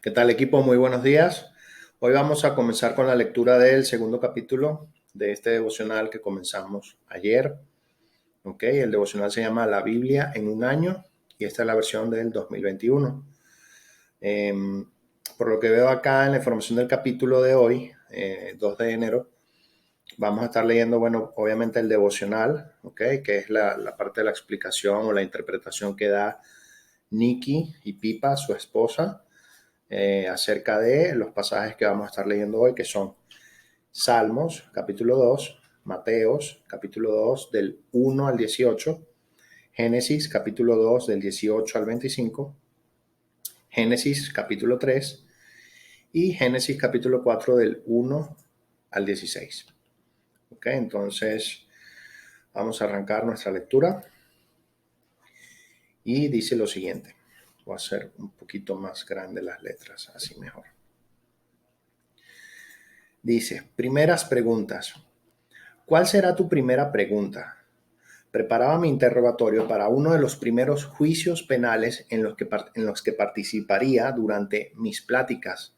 ¿Qué tal, equipo? Muy buenos días. Hoy vamos a comenzar con la lectura del segundo capítulo de este devocional que comenzamos ayer. ¿Ok? El devocional se llama La Biblia en un año y esta es la versión del 2021. Por lo que veo acá en la información del capítulo de hoy, 2 de enero, vamos a estar leyendo, bueno, obviamente el devocional, ¿ok? Que es la parte de la explicación o la interpretación que da Nikki y Pipa, su esposa, acerca de los pasajes que vamos a estar leyendo hoy, que son Salmos, capítulo 2, Mateos, capítulo 2, del 1 al 18, Génesis, capítulo 2, del 18 al 25, Génesis, capítulo 3 y Génesis, capítulo 4, del 1 al 16. Ok, entonces vamos a arrancar nuestra lectura y dice lo siguiente. Voy a hacer un poquito más grande las letras, así mejor. Dice, primeras preguntas. ¿Cuál será tu primera pregunta? Preparaba mi interrogatorio para uno de los primeros juicios penales en los que participaría durante mis prácticas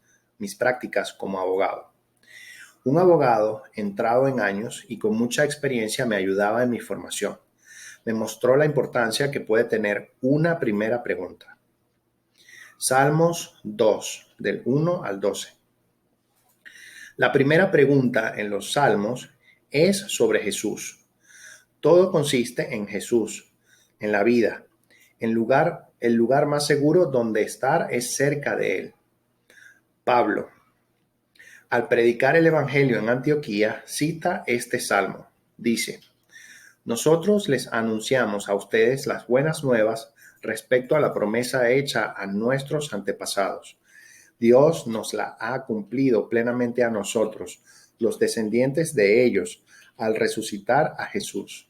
como abogado. Un abogado entrado en años y con mucha experiencia me ayudaba en mi formación. Me mostró la importancia que puede tener una primera pregunta. Salmos 2, del 1 al 12. La primera pregunta en los Salmos es sobre Jesús. Todo consiste en Jesús, en la vida. El lugar más seguro donde estar es cerca de Él. Pablo, al predicar el Evangelio en Antioquía, cita este salmo. Dice, nosotros les anunciamos a ustedes las buenas nuevas respecto a la promesa hecha a nuestros antepasados. Dios nos la ha cumplido plenamente a nosotros, los descendientes de ellos, al resucitar a Jesús.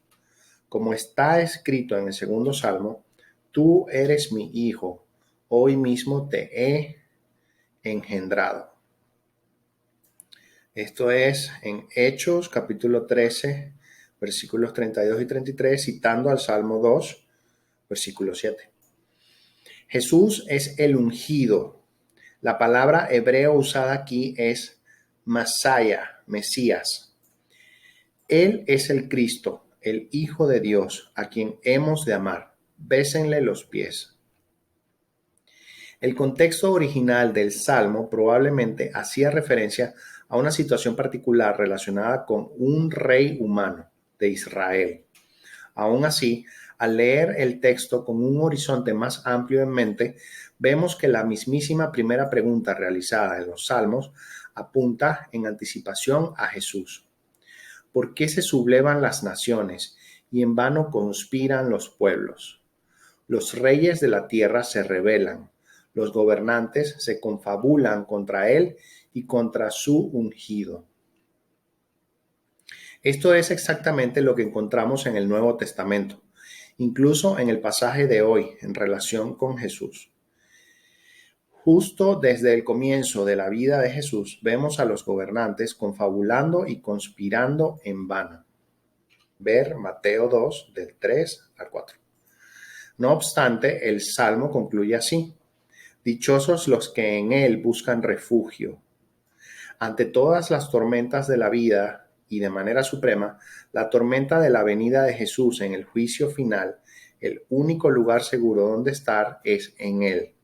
Como está escrito en el segundo salmo, tú eres mi hijo, hoy mismo te he engendrado. Esto es en Hechos capítulo 13, versículos 32 y 33, citando al Salmo 2, versículo 7. Jesús es el ungido. La palabra hebreo usada aquí es Masaya, Mesías. Él es el Cristo, el Hijo de Dios, a quien hemos de amar. Bésenle los pies. El contexto original del Salmo probablemente hacía referencia a una situación particular relacionada con un rey humano de Israel. Aún así, al leer el texto con un horizonte más amplio en mente, vemos que la mismísima primera pregunta realizada en los Salmos apunta en anticipación a Jesús. ¿Por qué se sublevan las naciones y en vano conspiran los pueblos? Los reyes de la tierra se rebelan, los gobernantes se confabulan contra él y contra su ungido. Esto es exactamente lo que encontramos en el Nuevo Testamento, incluso en el pasaje de hoy en relación con Jesús. Justo desde el comienzo de la vida de Jesús vemos a los gobernantes confabulando y conspirando en vano. Ver Mateo 2 del 3 al 4. No obstante, el Salmo concluye así. Dichosos los que en él buscan refugio. Ante todas las tormentas de la vida y de manera suprema, la tormenta de la venida de Jesús en el juicio final, el único lugar seguro donde estar es en él.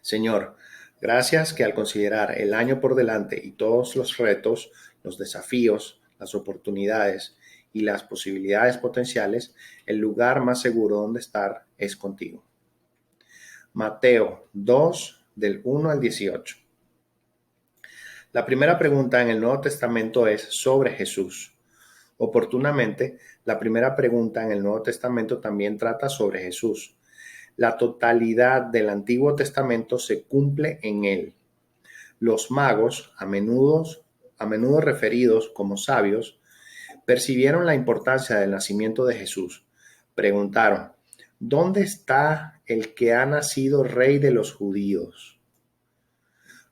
Señor, gracias que al considerar el año por delante y todos los retos, los desafíos, las oportunidades y las posibilidades potenciales, el lugar más seguro donde estar es contigo. Mateo 2, del 1 al 18. La primera pregunta en el Nuevo Testamento es sobre Jesús. Oportunamente, la primera pregunta en el Nuevo Testamento también trata sobre Jesús. La totalidad del Antiguo Testamento se cumple en él. Los magos, a menudo referidos como sabios, percibieron la importancia del nacimiento de Jesús. Preguntaron, ¿dónde está el que ha nacido rey de los judíos?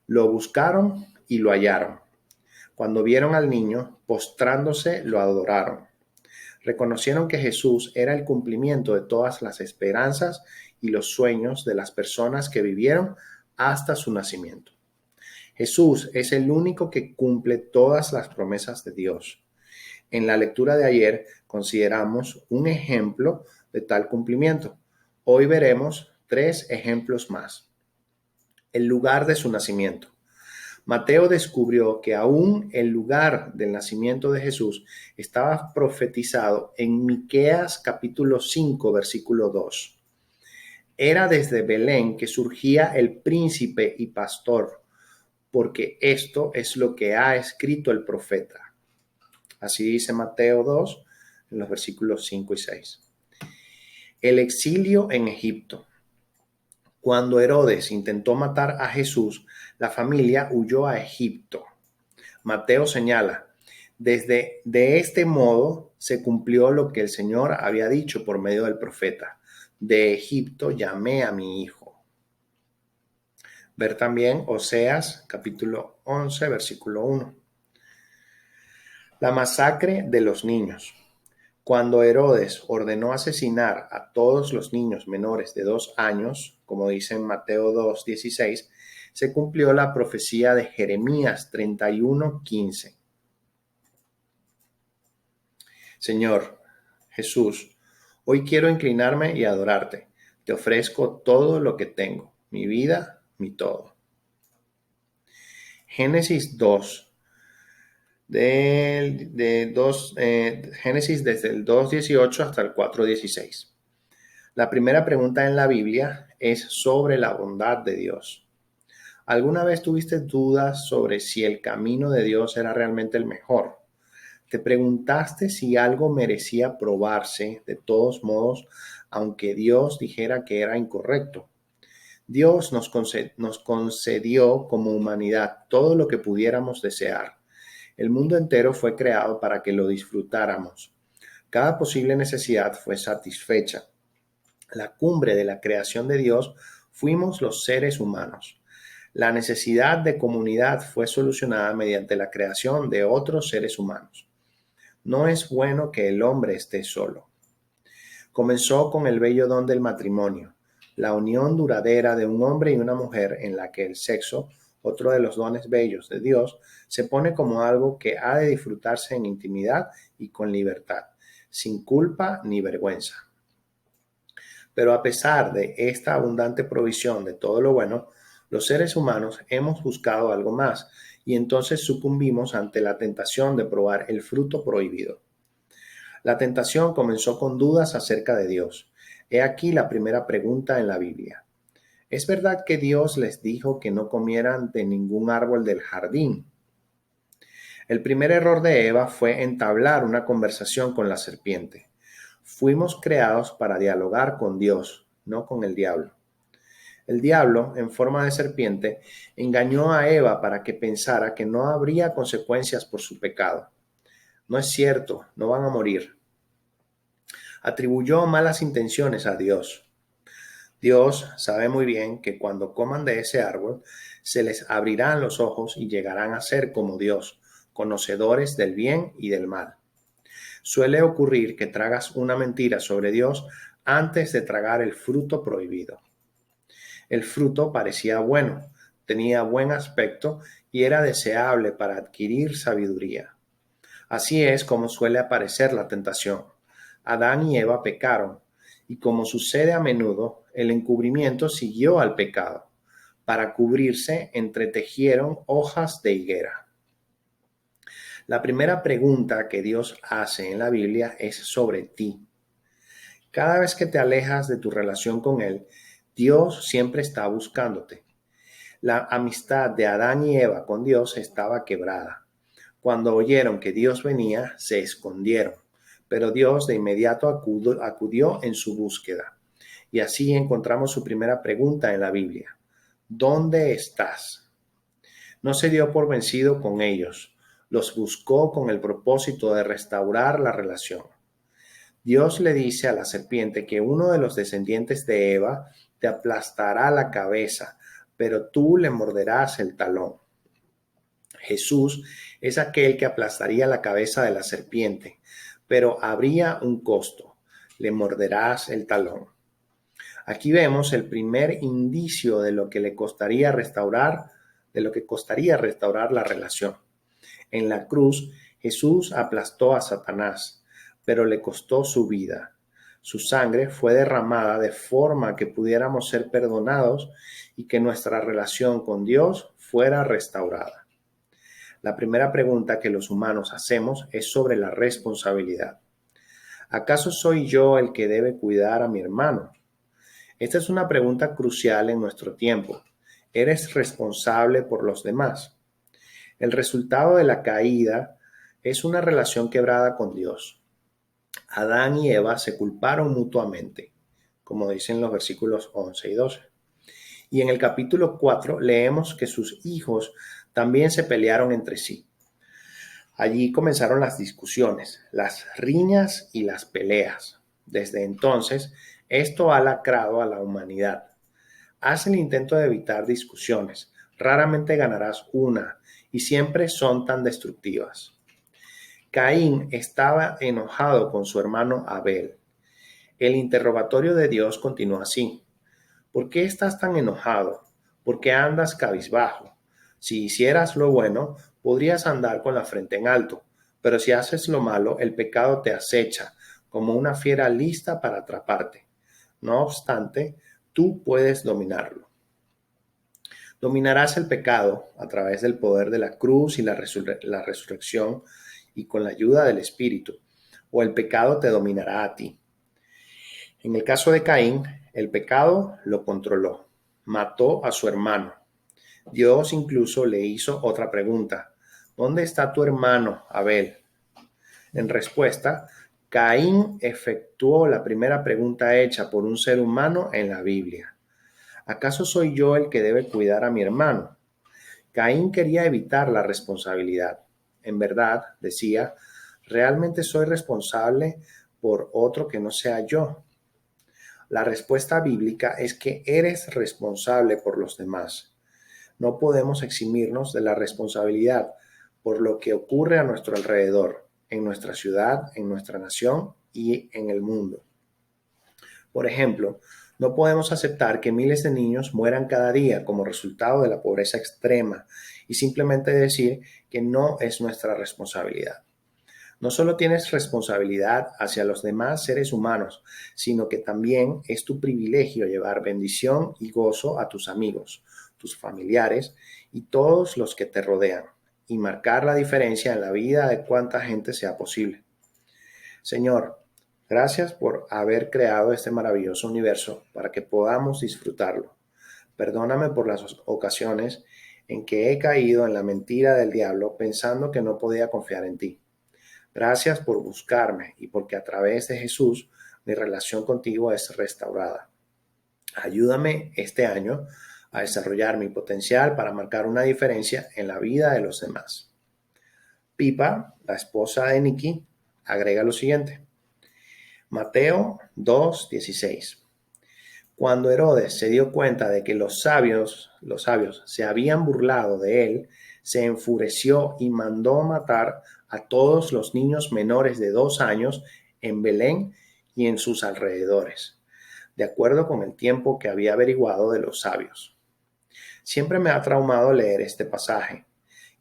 Lo buscaron y lo hallaron. Cuando vieron al niño, postrándose, lo adoraron. Reconocieron que Jesús era el cumplimiento de todas las esperanzas y los sueños de las personas que vivieron hasta su nacimiento. Jesús es el único que cumple todas las promesas de Dios. En la lectura de ayer consideramos un ejemplo de tal cumplimiento. Hoy veremos 3 ejemplos más. El lugar de su nacimiento. Mateo descubrió que aún el lugar del nacimiento de Jesús estaba profetizado en Miqueas capítulo 5, versículo 2. Era desde Belén que surgía el príncipe y pastor, porque esto es lo que ha escrito el profeta. Así dice Mateo 2, en los versículos 5 y 6. El exilio en Egipto. Cuando Herodes intentó matar a Jesús, la familia huyó a Egipto. Mateo señala, de este modo se cumplió lo que el Señor había dicho por medio del profeta. De Egipto llamé a mi hijo. Ver también Oseas capítulo 11, versículo 1. La masacre de los niños. Cuando Herodes ordenó asesinar a todos los niños menores de 2 años, como dice en Mateo 2:16, se cumplió la profecía de Jeremías 31:15. Señor Jesús, hoy quiero inclinarme y adorarte. Te ofrezco todo lo que tengo, mi vida, mi todo. Génesis 2. Génesis desde el 2:18 hasta el 4:16. La primera pregunta en la Biblia es sobre la bondad de Dios. ¿Alguna vez tuviste dudas sobre si el camino de Dios era realmente el mejor? ¿Te preguntaste si algo merecía probarse de todos modos, aunque Dios dijera que era incorrecto? Dios nos concedió como humanidad todo lo que pudiéramos desear. El mundo entero fue creado para que lo disfrutáramos. Cada posible necesidad fue satisfecha. La cumbre de la creación de Dios fuimos los seres humanos. La necesidad de comunidad fue solucionada mediante la creación de otros seres humanos. No es bueno que el hombre esté solo. Comenzó con el bello don del matrimonio, la unión duradera de un hombre y una mujer en la que el sexo, otro de los dones bellos de Dios, se pone como algo que ha de disfrutarse en intimidad y con libertad, sin culpa ni vergüenza. Pero a pesar de esta abundante provisión de todo lo bueno, los seres humanos hemos buscado algo más y entonces sucumbimos ante la tentación de probar el fruto prohibido. La tentación comenzó con dudas acerca de Dios. He aquí la primera pregunta en la Biblia. ¿Es verdad que Dios les dijo que no comieran de ningún árbol del jardín? El primer error de Eva fue entablar una conversación con la serpiente. Fuimos creados para dialogar con Dios, no con el diablo. El diablo, en forma de serpiente, engañó a Eva para que pensara que no habría consecuencias por su pecado. No es cierto, no van a morir. Atribuyó malas intenciones a Dios. Dios sabe muy bien que cuando coman de ese árbol, se les abrirán los ojos y llegarán a ser como Dios, conocedores del bien y del mal. Suele ocurrir que tragas una mentira sobre Dios antes de tragar el fruto prohibido. El fruto parecía bueno, tenía buen aspecto y era deseable para adquirir sabiduría. Así es como suele aparecer la tentación. Adán y Eva pecaron, y como sucede a menudo, el encubrimiento siguió al pecado. Para cubrirse, entretejieron hojas de higuera. La primera pregunta que Dios hace en la Biblia es sobre ti. Cada vez que te alejas de tu relación con Él, Dios siempre está buscándote. La amistad de Adán y Eva con Dios estaba quebrada. Cuando oyeron que Dios venía, se escondieron, pero Dios de inmediato acudió en su búsqueda. Y así encontramos su primera pregunta en la Biblia. ¿Dónde estás? No se dio por vencido con ellos. Los buscó con el propósito de restaurar la relación. Dios le dice a la serpiente que uno de los descendientes de Eva te aplastará la cabeza, pero tú le morderás el talón. Jesús es aquel que aplastaría la cabeza de la serpiente, pero habría un costo. Le morderás el talón. Aquí vemos el primer indicio de lo que le costaría restaurar, la relación. En la cruz, Jesús aplastó a Satanás, pero le costó su vida. Su sangre fue derramada de forma que pudiéramos ser perdonados y que nuestra relación con Dios fuera restaurada. La primera pregunta que los humanos hacemos es sobre la responsabilidad. ¿Acaso soy yo el que debe cuidar a mi hermano? Esta es una pregunta crucial en nuestro tiempo. ¿Eres responsable por los demás? El resultado de la caída es una relación quebrada con Dios. Adán y Eva se culparon mutuamente, como dicen los versículos 11 y 12. Y en el capítulo 4 leemos que sus hijos también se pelearon entre sí. Allí comenzaron las discusiones, las riñas y las peleas. Desde entonces, esto ha lacrado a la humanidad. Haz el intento de evitar discusiones. Raramente ganarás una y siempre son tan destructivas. Caín estaba enojado con su hermano Abel. El interrogatorio de Dios continuó así. ¿Por qué estás tan enojado? ¿Por qué andas cabizbajo? Si hicieras lo bueno, podrías andar con la frente en alto, pero si haces lo malo, el pecado te acecha como una fiera lista para atraparte. No obstante, tú puedes dominarlo. Dominarás el pecado a través del poder de la cruz y la resurrección y con la ayuda del Espíritu, o el pecado te dominará a ti. En el caso de Caín, el pecado lo controló, mató a su hermano. Dios incluso le hizo otra pregunta. ¿Dónde está tu hermano, Abel? En respuesta, Caín efectuó la primera pregunta hecha por un ser humano en la Biblia. ¿Acaso soy yo el que debe cuidar a mi hermano? Caín quería evitar la responsabilidad. En verdad, decía, ¿realmente soy responsable por otro que no sea yo? La respuesta bíblica es que eres responsable por los demás. No podemos eximirnos de la responsabilidad por lo que ocurre a nuestro alrededor, en nuestra ciudad, en nuestra nación y en el mundo. Por ejemplo, no podemos aceptar que miles de niños mueran cada día como resultado de la pobreza extrema y simplemente decir que no es nuestra responsabilidad. No solo tienes responsabilidad hacia los demás seres humanos, sino que también es tu privilegio llevar bendición y gozo a tus amigos, tus familiares y todos los que te rodean, y marcar la diferencia en la vida de cuanta gente sea posible. Señor, gracias por haber creado este maravilloso universo para que podamos disfrutarlo. Perdóname por las ocasiones en que he caído en la mentira del diablo pensando que no podía confiar en ti. Gracias por buscarme y porque a través de Jesús mi relación contigo es restaurada. Ayúdame este año a desarrollar mi potencial para marcar una diferencia en la vida de los demás. Pipa, la esposa de Nicky, agrega lo siguiente. Mateo 2:16. Cuando Herodes se dio cuenta de que los sabios se habían burlado de él, se enfureció y mandó matar a todos los niños menores de 2 años en Belén y en sus alrededores, de acuerdo con el tiempo que había averiguado de los sabios. Siempre me ha traumado leer este pasaje.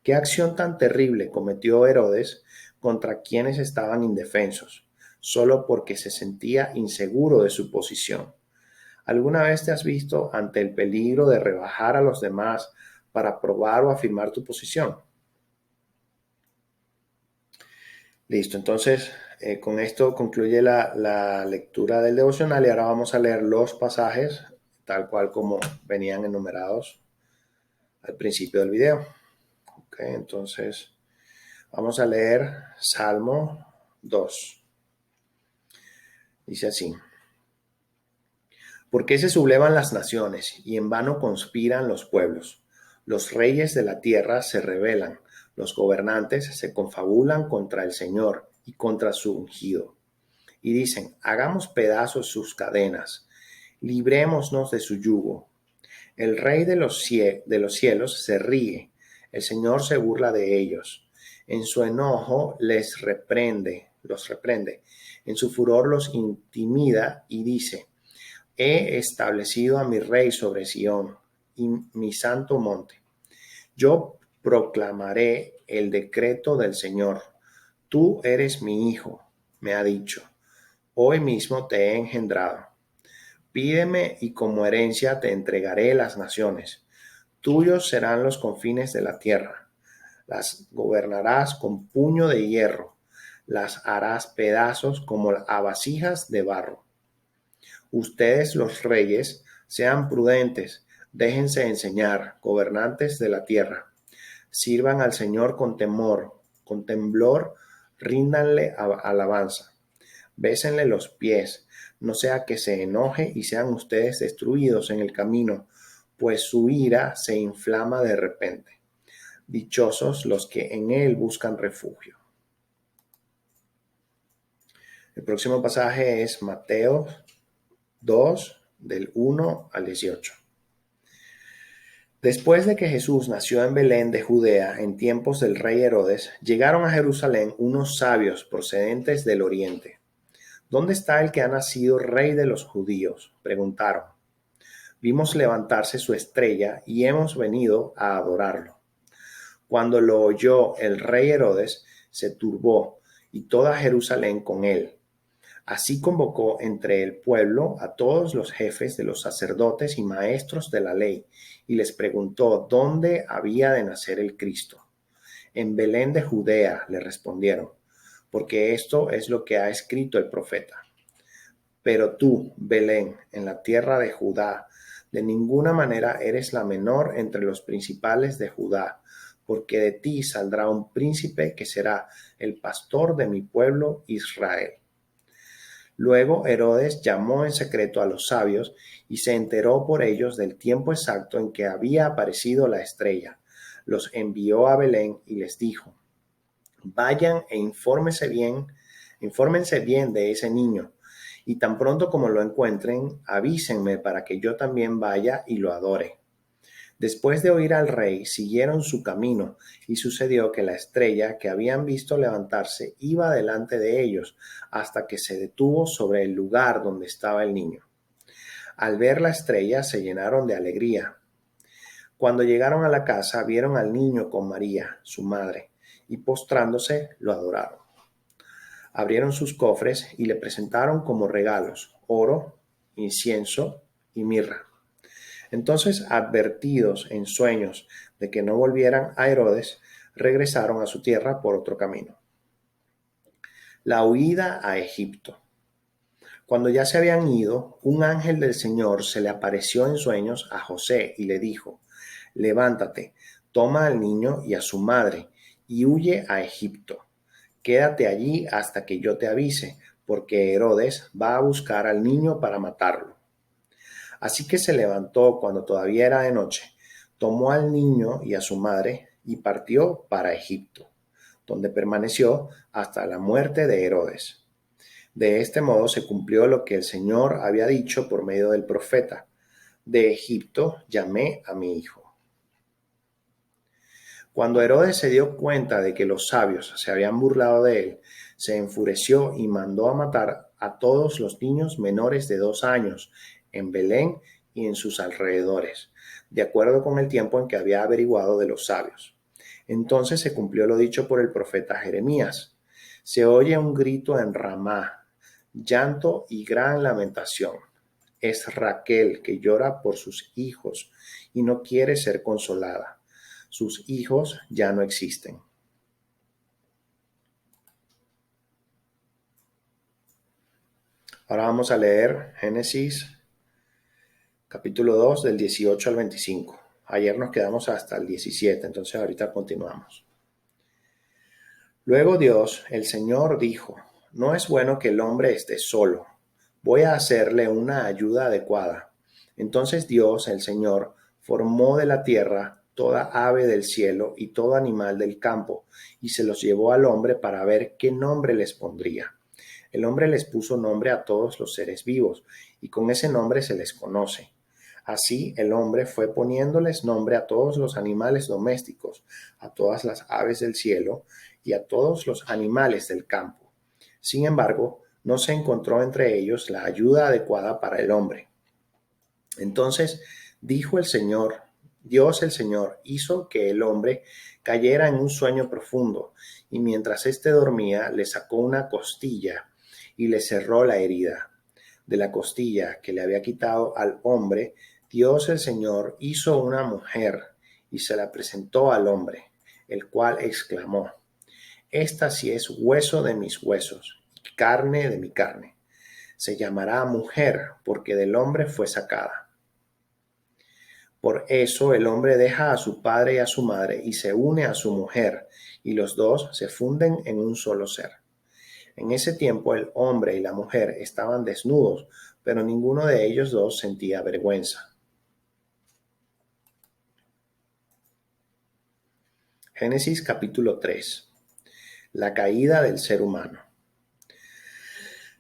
¿Qué acción tan terrible cometió Herodes contra quienes estaban indefensos, solo porque se sentía inseguro de su posición? ¿Alguna vez te has visto ante el peligro de rebajar a los demás para probar o afirmar tu posición? Listo, entonces con esto concluye la lectura del devocional y ahora vamos a leer los pasajes tal cual como venían enumerados al principio del video. Okay, entonces vamos a leer Salmo 2. Dice así. ¿Por qué se sublevan las naciones y en vano conspiran los pueblos? Los reyes de la tierra se rebelan, los gobernantes se confabulan contra el Señor y contra su ungido. Y dicen, hagamos pedazos sus cadenas, librémonos de su yugo. El rey de los cielos se ríe, el Señor se burla de ellos. En su enojo los reprende, en su furor los intimida y dice, He establecido a mi rey sobre Sión y mi santo monte. Yo proclamaré el decreto del Señor. Tú eres mi hijo, me ha dicho. Hoy mismo te he engendrado. Pídeme y como herencia te entregaré las naciones. Tuyos serán los confines de la tierra. Las gobernarás con puño de hierro. Las harás pedazos como a vasijas de barro. Ustedes los reyes, sean prudentes, déjense enseñar, gobernantes de la tierra. Sirvan al Señor con temor, con temblor, ríndanle alabanza. Bésenle los pies, no sea que se enoje y sean ustedes destruidos en el camino, pues su ira se inflama de repente. Dichosos los que en él buscan refugio. El próximo pasaje es Mateo 2, del 1 al 18. Después de que Jesús nació en Belén de Judea en tiempos del rey Herodes, llegaron a Jerusalén unos sabios procedentes del oriente. ¿Dónde está el que ha nacido rey de los judíos?, preguntaron. Vimos levantarse su estrella y hemos venido a adorarlo. Cuando lo oyó el rey Herodes, se turbó y toda Jerusalén con él. Así convocó entre el pueblo a todos los jefes de los sacerdotes y maestros de la ley y les preguntó dónde había de nacer el Cristo. En Belén de Judea, le respondieron, porque esto es lo que ha escrito el profeta. Pero tú, Belén, en la tierra de Judá, de ninguna manera eres la menor entre los principales de Judá, porque de ti saldrá un príncipe que será el pastor de mi pueblo Israel. Luego Herodes llamó en secreto a los sabios y se enteró por ellos del tiempo exacto en que había aparecido la estrella. Los envió a Belén y les dijo, vayan e infórmense bien de ese niño, y tan pronto como lo encuentren, avísenme para que yo también vaya y lo adore. Después de oír al rey, siguieron su camino, y sucedió que la estrella que habían visto levantarse iba delante de ellos, hasta que se detuvo sobre el lugar donde estaba el niño. Al ver la estrella se llenaron de alegría. Cuando llegaron a la casa, vieron al niño con María, su madre, y postrándose lo adoraron. Abrieron sus cofres y le presentaron como regalos oro, incienso y mirra. Entonces, advertidos en sueños de que no volvieran a Herodes, regresaron a su tierra por otro camino. La huida a Egipto. Cuando ya se habían ido, un ángel del Señor se le apareció en sueños a José y le dijo, levántate, toma al niño y a su madre y huye a Egipto. Quédate allí hasta que yo te avise, porque Herodes va a buscar al niño para matarlo. Así que se levantó cuando todavía era de noche, tomó al niño y a su madre y partió para Egipto, donde permaneció hasta la muerte de Herodes. De este modo se cumplió lo que el Señor había dicho por medio del profeta: de Egipto llamé a mi hijo. Cuando Herodes se dio cuenta de que los sabios se habían burlado de él, se enfureció y mandó a matar a todos los niños menores de 2 años en Belén y en sus alrededores, de acuerdo con el tiempo en que había averiguado de los sabios. Entonces se cumplió lo dicho por el profeta Jeremías. Se oye un grito en Ramá, llanto y gran lamentación. Es Raquel que llora por sus hijos y no quiere ser consolada. Sus hijos ya no existen. Ahora vamos a leer Génesis capítulo 2 del 18 al 25. Ayer nos quedamos hasta el 17, entonces ahorita continuamos. Luego Dios, el Señor, dijo, no es bueno que el hombre esté solo. Voy a hacerle una ayuda adecuada. Entonces Dios, el Señor, formó de la tierra toda ave del cielo y todo animal del campo, y se los llevó al hombre para ver qué nombre les pondría. El hombre les puso nombre a todos los seres vivos, y con ese nombre se les conoce. Así el hombre fue poniéndoles nombre a todos los animales domésticos, a todas las aves del cielo y a todos los animales del campo. Sin embargo, no se encontró entre ellos la ayuda adecuada para el hombre. Entonces dijo el Señor, Dios el Señor hizo que el hombre cayera en un sueño profundo, y mientras éste dormía, le sacó una costilla y le cerró la herida. De la costilla que le había quitado al hombre, Dios el Señor hizo una mujer y se la presentó al hombre, el cual exclamó: Esta sí es hueso de mis huesos y carne de mi carne. Se llamará mujer porque del hombre fue sacada. Por eso el hombre deja a su padre y a su madre y se une a su mujer, y los dos se funden en un solo ser. En ese tiempo el hombre y la mujer estaban desnudos, pero ninguno de ellos dos sentía vergüenza. Génesis capítulo 3. La caída del ser humano.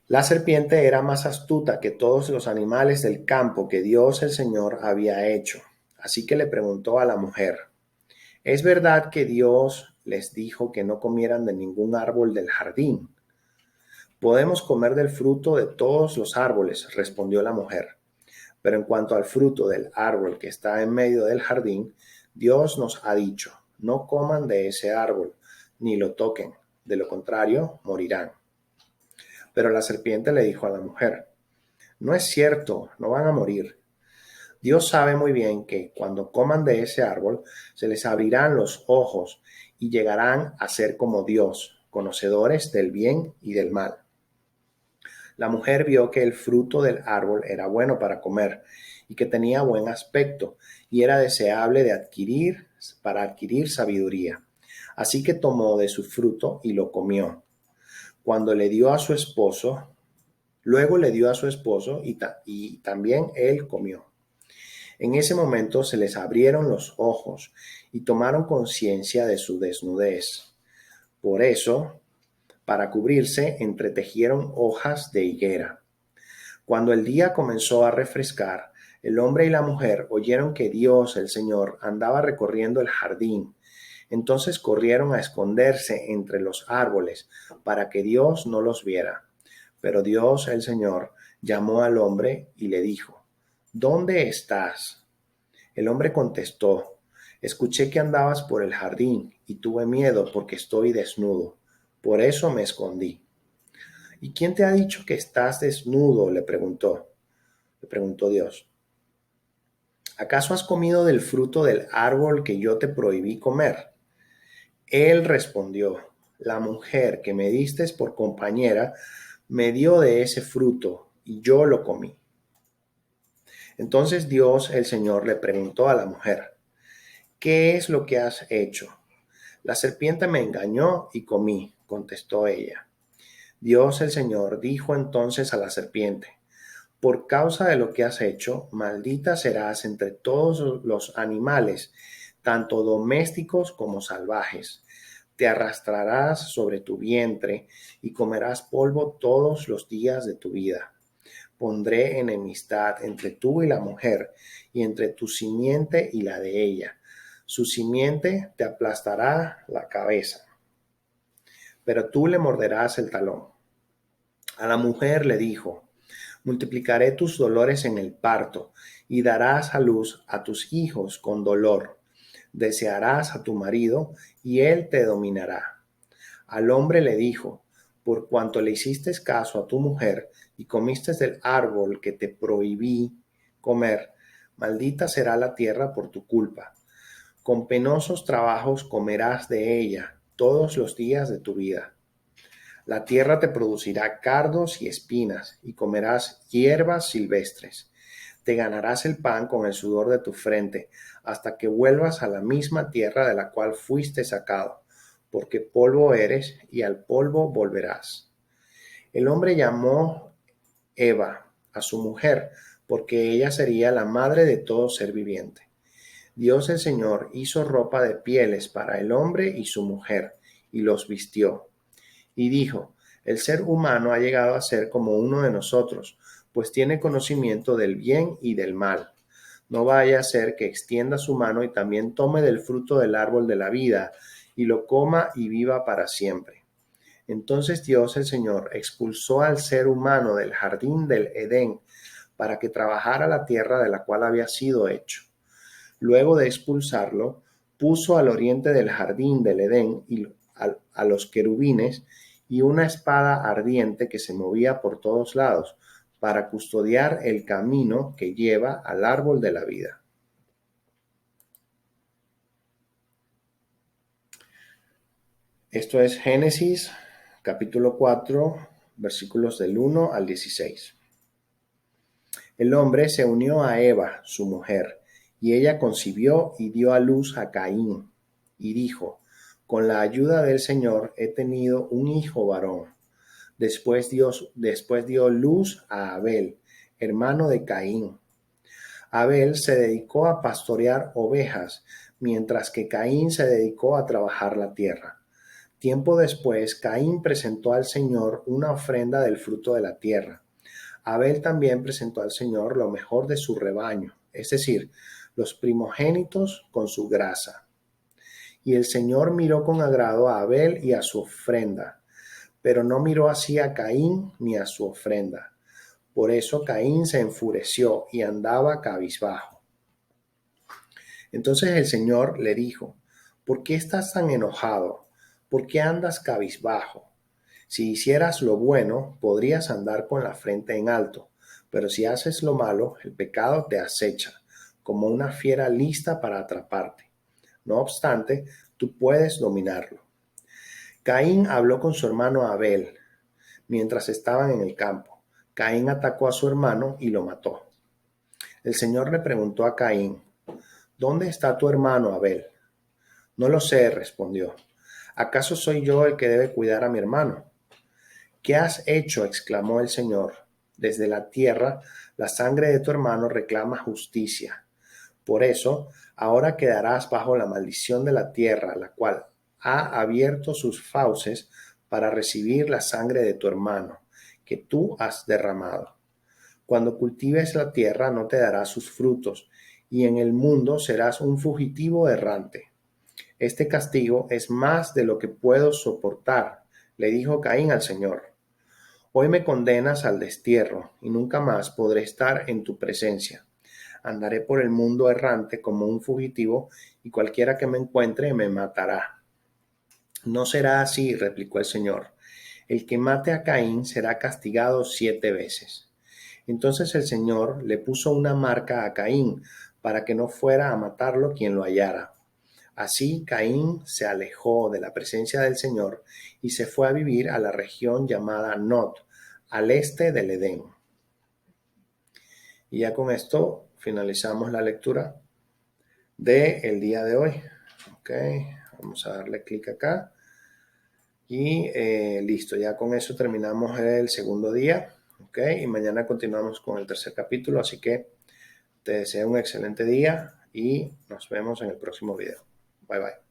La serpiente era más astuta que todos los animales del campo que Dios el Señor había hecho. Así que le preguntó a la mujer: ¿Es verdad que Dios les dijo que no comieran de ningún árbol del jardín? Podemos comer del fruto de todos los árboles, respondió la mujer. Pero en cuanto al fruto del árbol que está en medio del jardín, Dios nos ha dicho: no coman de ese árbol, ni lo toquen, de lo contrario morirán. Pero la serpiente le dijo a la mujer: no es cierto, no van a morir. Dios sabe muy bien que cuando coman de ese árbol, se les abrirán los ojos y llegarán a ser como Dios, conocedores del bien y del mal. La mujer vio que el fruto del árbol era bueno para comer y que tenía buen aspecto y era deseable de adquirir para adquirir sabiduría. Así que tomó de su fruto y lo comió. Cuando le dio a su esposo, luego le dio a su esposo y también él comió. En ese momento se les abrieron los ojos y tomaron conciencia de su desnudez. Por eso, para cubrirse, entretejieron hojas de higuera. Cuando el día comenzó a refrescar, el hombre y la mujer oyeron que Dios, el Señor, andaba recorriendo el jardín. Entonces corrieron a esconderse entre los árboles para que Dios no los viera. Pero Dios, el Señor, llamó al hombre y le dijo: ¿Dónde estás? El hombre contestó: escuché que andabas por el jardín y tuve miedo porque estoy desnudo. Por eso me escondí. ¿Y quién te ha dicho que estás desnudo? Le preguntó Dios. ¿Acaso has comido del fruto del árbol que yo te prohibí comer? Él respondió: la mujer que me diste por compañera me dio de ese fruto y yo lo comí. Entonces Dios el Señor le preguntó a la mujer: ¿qué es lo que has hecho? La serpiente me engañó y comí, contestó ella. Dios el Señor dijo entonces a la serpiente: por causa de lo que has hecho, maldita serás entre todos los animales, tanto domésticos como salvajes. Te arrastrarás sobre tu vientre y comerás polvo todos los días de tu vida. Pondré enemistad entre tú y la mujer, y entre tu simiente y la de ella. Su simiente te aplastará la cabeza, pero tú le morderás el talón. A la mujer le dijo: multiplicaré tus dolores en el parto, y darás a luz a tus hijos con dolor. Desearás a tu marido, y él te dominará. Al hombre le dijo: por cuanto le hiciste caso a tu mujer, y comiste del árbol que te prohibí comer, maldita será la tierra por tu culpa. Con penosos trabajos comerás de ella todos los días de tu vida. La tierra te producirá cardos y espinas, y comerás hierbas silvestres. Te ganarás el pan con el sudor de tu frente, hasta que vuelvas a la misma tierra de la cual fuiste sacado, porque polvo eres y al polvo volverás. El hombre llamó Eva a su mujer, porque ella sería la madre de todo ser viviente. Dios el Señor hizo ropa de pieles para el hombre y su mujer, y los vistió. Y dijo: el ser humano ha llegado a ser como uno de nosotros, pues tiene conocimiento del bien y del mal. No vaya a ser que extienda su mano y también tome del fruto del árbol de la vida, y lo coma y viva para siempre. Entonces Dios el Señor expulsó al ser humano del jardín del Edén para que trabajara la tierra de la cual había sido hecho. Luego de expulsarlo, puso al oriente del jardín del Edén y a los querubines y una espada ardiente que se movía por todos lados para custodiar el camino que lleva al árbol de la vida. Esto es Génesis capítulo 4, versículos del 1 al 16. El hombre se unió a Eva, su mujer, y ella concibió y dio a luz a Caín, y dijo: con la ayuda del Señor he tenido un hijo varón. Después dio luz a Abel, hermano de Caín. Abel se dedicó a pastorear ovejas, mientras que Caín se dedicó a trabajar la tierra. Tiempo después, Caín presentó al Señor una ofrenda del fruto de la tierra. Abel también presentó al Señor lo mejor de su rebaño, es decir, los primogénitos con su grasa. Y el Señor miró con agrado a Abel y a su ofrenda, pero no miró así a Caín ni a su ofrenda. Por eso Caín se enfureció y andaba cabizbajo. Entonces el Señor le dijo: ¿por qué estás tan enojado? ¿Por qué andas cabizbajo? Si hicieras lo bueno, podrías andar con la frente en alto, pero si haces lo malo, el pecado te acecha, como una fiera lista para atraparte. No obstante, tú puedes dominarlo. Caín habló con su hermano Abel mientras estaban en el campo. Caín atacó a su hermano y lo mató. El Señor le preguntó a Caín: ¿dónde está tu hermano Abel? No lo sé, respondió. ¿Acaso soy yo el que debe cuidar a mi hermano? ¿Qué has hecho?, exclamó el Señor. Desde la tierra, la sangre de tu hermano reclama justicia. Por eso, ahora quedarás bajo la maldición de la tierra, la cual ha abierto sus fauces para recibir la sangre de tu hermano, que tú has derramado. Cuando cultives la tierra, no te dará sus frutos, y en el mundo serás un fugitivo errante. Este castigo es más de lo que puedo soportar, le dijo Caín al Señor. Hoy me condenas al destierro, y nunca más podré estar en tu presencia. Andaré por el mundo errante como un fugitivo, y cualquiera que me encuentre me matará. No será así, replicó el Señor. El que mate a Caín será castigado 7 veces. Entonces el Señor le puso una marca a Caín, para que no fuera a matarlo quien lo hallara. Así Caín se alejó de la presencia del Señor y se fue a vivir a la región llamada Nod, al este del Edén. Y ya con esto finalizamos la lectura del día de hoy. Ok, vamos a darle clic acá. Y listo, ya con eso terminamos el segundo día. Ok, y mañana continuamos con el tercer capítulo. Así que te deseo un excelente día y nos vemos en el próximo video. Bye bye.